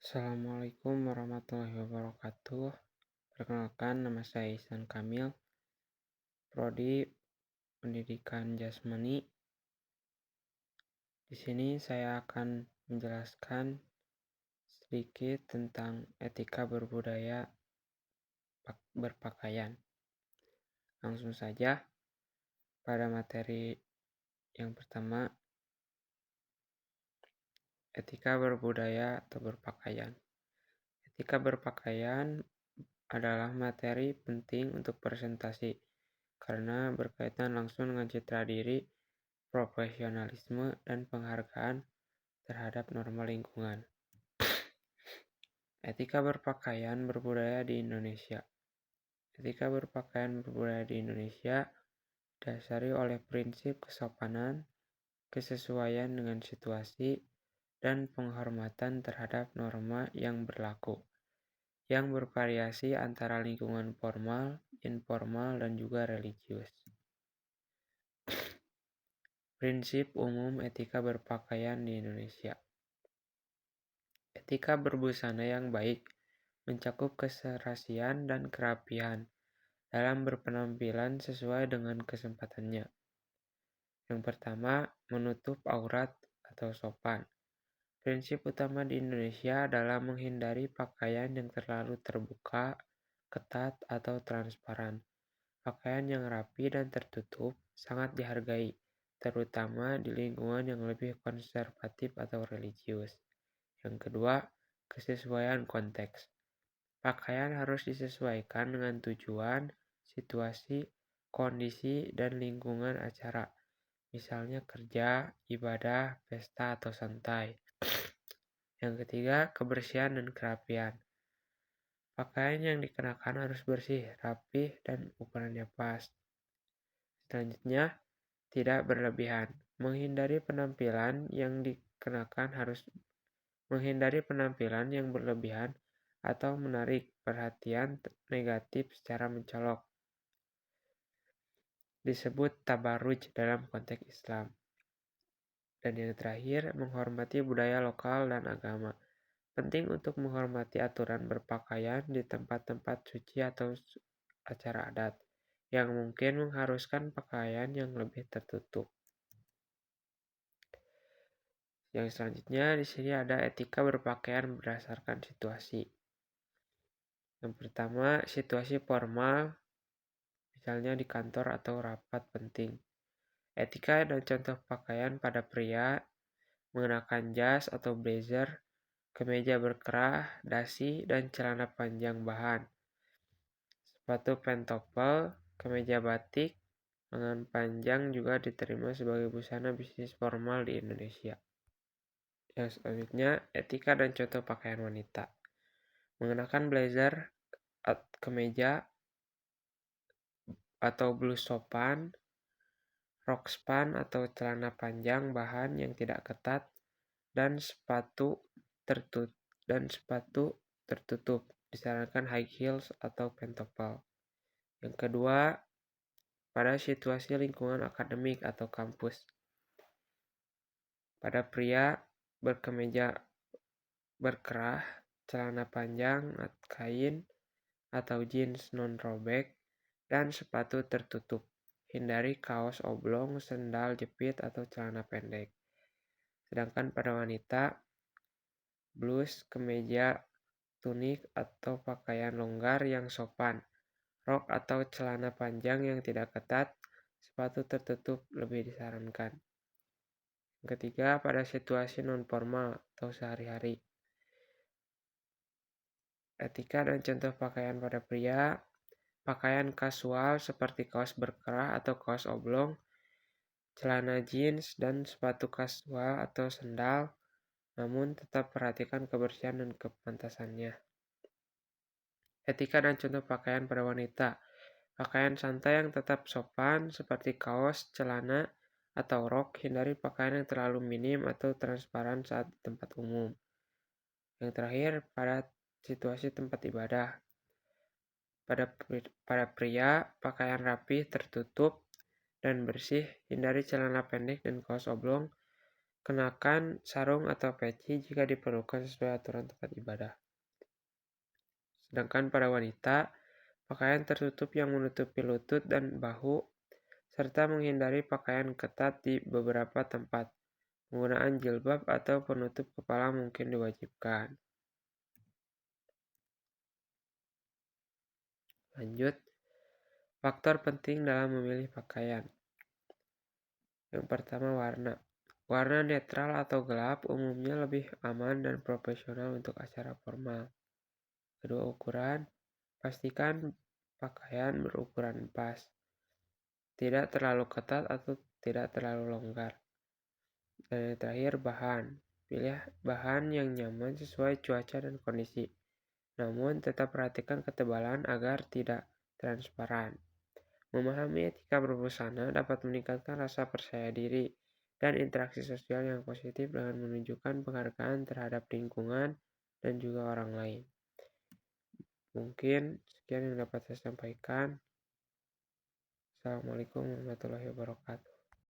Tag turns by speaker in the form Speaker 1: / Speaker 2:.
Speaker 1: Assalamualaikum warahmatullahi wabarakatuh. Perkenalkan, nama saya Ihsan Kamil, Prodi Pendidikan Jasmani. Di sini saya akan menjelaskan sedikit tentang etika berbudaya berpakaian. Langsung saja pada materi yang pertama, etika berbudaya atau berpakaian. Etika berpakaian adalah materi penting untuk presentasi karena berkaitan langsung dengan citra diri, profesionalisme, dan penghargaan terhadap norma lingkungan. Etika berpakaian berbudaya di Indonesia. Etika berpakaian berbudaya di Indonesia didasari oleh prinsip kesopanan, kesesuaian dengan situasi, dan penghormatan terhadap norma yang berlaku, yang bervariasi antara lingkungan formal, informal, dan juga religius. Prinsip umum etika berpakaian di Indonesia. Etika berbusana yang baik mencakup keserasian dan kerapian dalam berpenampilan sesuai dengan kesempatannya. Yang pertama, menutup aurat atau sopan. Prinsip utama di Indonesia adalah menghindari pakaian yang terlalu terbuka, ketat, atau transparan. Pakaian yang rapi dan tertutup sangat dihargai, terutama di lingkungan yang lebih konservatif atau religius. Yang kedua, kesesuaian konteks. Pakaian harus disesuaikan dengan tujuan, situasi, kondisi, dan lingkungan acara. Misalnya kerja, ibadah, pesta, atau santai. Yang ketiga, kebersihan dan kerapian. Pakaian yang dikenakan harus bersih, rapih, dan ukurannya pas. Selanjutnya, tidak berlebihan. Menghindari penampilan yang berlebihan atau menarik perhatian negatif secara mencolok. Disebut tabarruj dalam konteks Islam. Dan yang terakhir, menghormati budaya lokal dan agama. Penting untuk menghormati aturan berpakaian di tempat-tempat suci atau acara adat yang mungkin mengharuskan pakaian yang lebih tertutup. Yang selanjutnya di sini ada etika berpakaian berdasarkan situasi. Yang pertama, situasi formal, misalnya di kantor atau rapat penting. Etika dan contoh pakaian pada pria, mengenakan jas atau blazer, kemeja berkerah, dasi, dan celana panjang bahan. Sepatu pentopel, kemeja batik, lengan panjang juga diterima sebagai busana bisnis formal di Indonesia. Yang selanjutnya, etika dan contoh pakaian wanita. Mengenakan blazer, kemeja, atau blus sopan, rok span atau celana panjang bahan yang tidak ketat, dan sepatu tertutup. Disarankan high heels atau pentopel. Yang kedua, pada situasi lingkungan akademik atau kampus. Pada pria, berkemeja berkerah, celana panjang, kain, atau jeans non-robek, dan sepatu tertutup. Hindari kaos oblong, sendal jepit, atau celana pendek. Sedangkan pada wanita, blus, kemeja, tunik, atau pakaian longgar yang sopan, rok atau celana panjang yang tidak ketat, sepatu tertutup lebih disarankan. Yang ketiga, pada situasi non-formal atau sehari-hari. Etika dan contoh pakaian pada pria, pakaian kasual seperti kaos berkerah atau kaos oblong, celana jeans, dan sepatu kasual atau sendal, namun tetap perhatikan kebersihan dan kepantasannya. Etika dan contoh pakaian pada wanita, pakaian santai yang tetap sopan seperti kaos, celana, atau rok. Hindari pakaian yang terlalu minim atau transparan saat di tempat umum. Yang terakhir, pada situasi tempat ibadah. Pada pria, pakaian rapi, tertutup, dan bersih. Hindari celana pendek dan kaos oblong. Kenakan sarung atau peci jika diperlukan sesuai aturan tempat ibadah. Sedangkan pada wanita, pakaian tertutup yang menutupi lutut dan bahu, serta menghindari pakaian ketat di beberapa tempat. Penggunaan jilbab atau penutup kepala mungkin diwajibkan. Lanjut, faktor penting dalam memilih pakaian. Yang pertama, warna. Warna netral atau gelap umumnya lebih aman dan profesional untuk acara formal. Kedua, ukuran. Pastikan pakaian berukuran pas, tidak terlalu ketat atau tidak terlalu longgar. Dan yang terakhir, bahan. Pilih bahan yang nyaman sesuai cuaca dan kondisi. Namun, tetap perhatikan ketebalan agar tidak transparan. Memahami etika berbusana dapat meningkatkan rasa percaya diri dan interaksi sosial yang positif dengan menunjukkan penghargaan terhadap lingkungan dan juga orang lain. Mungkin sekian yang dapat saya sampaikan. Assalamualaikum warahmatullahi wabarakatuh.